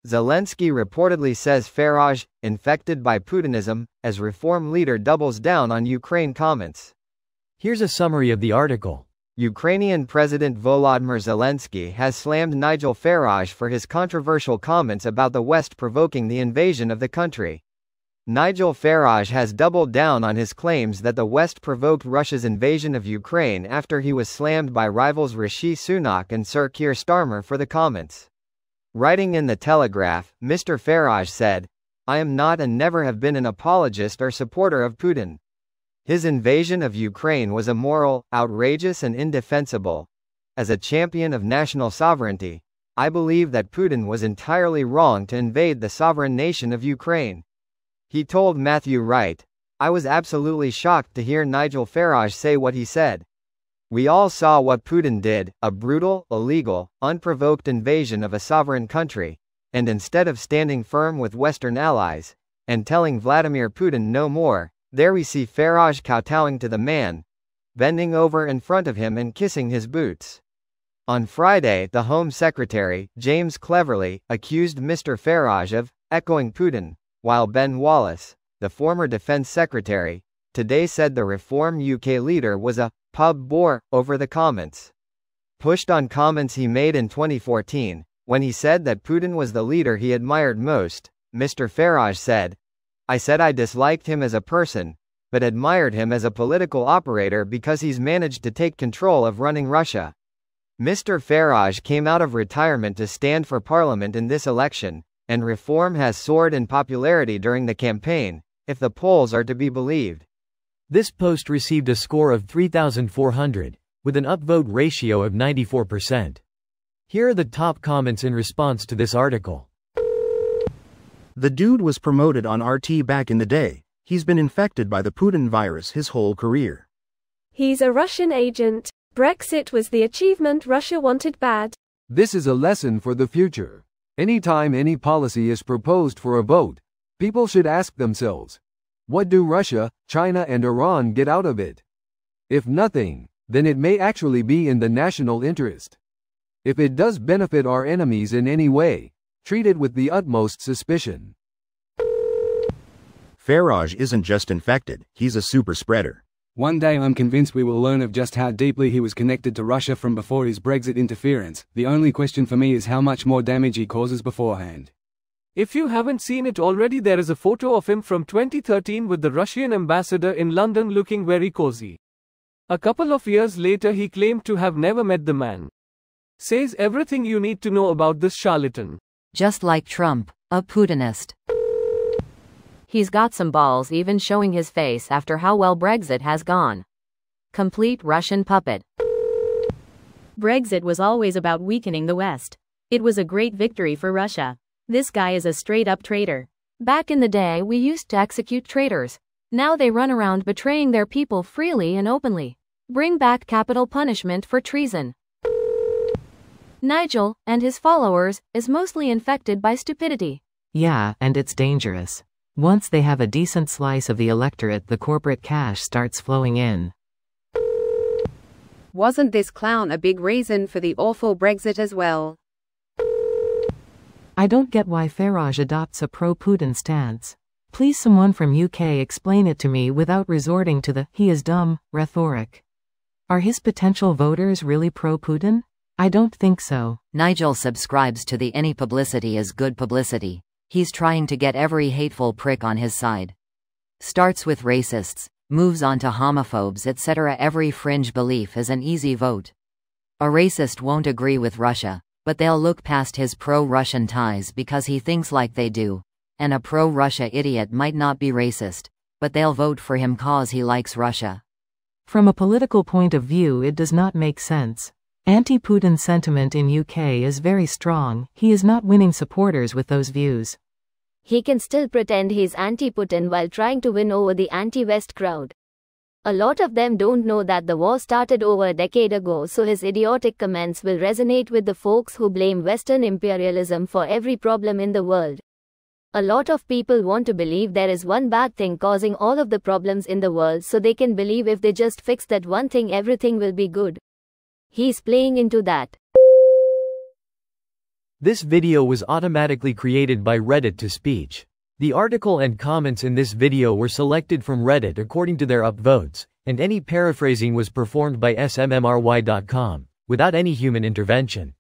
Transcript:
Zelensky reportedly says Farage, infected by Putinism, as reform leader doubles down on Ukraine comments. Here's a summary of the article. Ukrainian President Volodymyr Zelensky has slammed Nigel Farage for his controversial comments about the West provoking the invasion of the country. Nigel Farage has doubled down on his claims that the West provoked Russia's invasion of Ukraine after he was slammed by rivals Rishi Sunak and Sir Keir Starmer for the comments. Writing in The Telegraph, Mr. Farage said, "I am not and never have been an apologist or supporter of Putin. His invasion of Ukraine was immoral, outrageous and indefensible. As a champion of national sovereignty, I believe that Putin was entirely wrong to invade the sovereign nation of Ukraine." He told Matthew Wright, "I was absolutely shocked to hear Nigel Farage say what he said. We all saw what Putin did, a brutal, illegal, unprovoked invasion of a sovereign country, and instead of standing firm with Western allies, and telling Vladimir Putin no more, there we see Farage kowtowing to the man, bending over in front of him and kissing his boots." On Friday, the Home Secretary, James Cleverly, accused Mr. Farage of echoing Putin, while Ben Wallace, the former Defense Secretary, today said the Reform UK leader was a pub bore over the comments. Pushed on comments he made in 2014, when he said that Putin was the leader he admired most, Mr. Farage said, "I said I disliked him as a person, but admired him as a political operator because he's managed to take control of running Russia." Mr. Farage came out of retirement to stand for parliament in this election, and reform has soared in popularity during the campaign, if the polls are to be believed. This post received a score of 3,400, with an upvote ratio of 94%. Here are the top comments in response to this article. The dude was promoted on RT back in the day. He's been infected by the Putin virus his whole career. He's a Russian agent. Brexit was the achievement Russia wanted bad. This is a lesson for the future. Anytime any policy is proposed for a vote, people should ask themselves, what do Russia, China and Iran get out of it? If nothing, then it may actually be in the national interest. If it does benefit our enemies in any way, treat it with the utmost suspicion. Farage isn't just infected, he's a super spreader. One day I'm convinced we will learn of just how deeply he was connected to Russia from before his Brexit interference. The only question for me is how much more damage he causes beforehand. If you haven't seen it already, there is a photo of him from 2013 with the Russian ambassador in London looking very cozy. A couple of years later he claimed to have never met the man. Says everything you need to know about this charlatan. Just like Trump, a Putinist. He's got some balls even showing his face after how well Brexit has gone. Complete Russian puppet. Brexit was always about weakening the West. It was a great victory for Russia. This guy is a straight-up traitor. Back in the day we used to execute traitors. Now they run around betraying their people freely and openly. Bring back capital punishment for treason. Nigel, and his followers, is mostly infected by stupidity. Yeah, and it's dangerous. Once they have a decent slice of the electorate, the corporate cash starts flowing in. Wasn't this clown a big reason for the awful Brexit as well? I don't get why Farage adopts a pro-Putin stance. Please someone from UK explain it to me without resorting to the "he is dumb" rhetoric. Are his potential voters really pro-Putin? I don't think so. Nigel subscribes to the "any publicity is good publicity." He's trying to get every hateful prick on his side. Starts with racists, moves on to homophobes, etc. Every fringe belief is an easy vote. A racist won't agree with Russia, but they'll look past his pro-Russian ties because he thinks like they do. And a pro-Russia idiot might not be racist, but they'll vote for him cause he likes Russia. From a political point of view, it does not make sense. Anti-Putin sentiment in UK is very strong. He is not winning supporters with those views. He can still pretend he's anti-Putin while trying to win over the anti-West crowd. A lot of them don't know that the war started over a decade ago, so his idiotic comments will resonate with the folks who blame Western imperialism for every problem in the world. A lot of people want to believe there is one bad thing causing all of the problems in the world, so they can believe if they just fix that one thing everything will be good. He's playing into that. This video was automatically created by Reddit to speech. The article and comments in this video were selected from Reddit according to their upvotes, and any paraphrasing was performed by smmry.com, without any human intervention.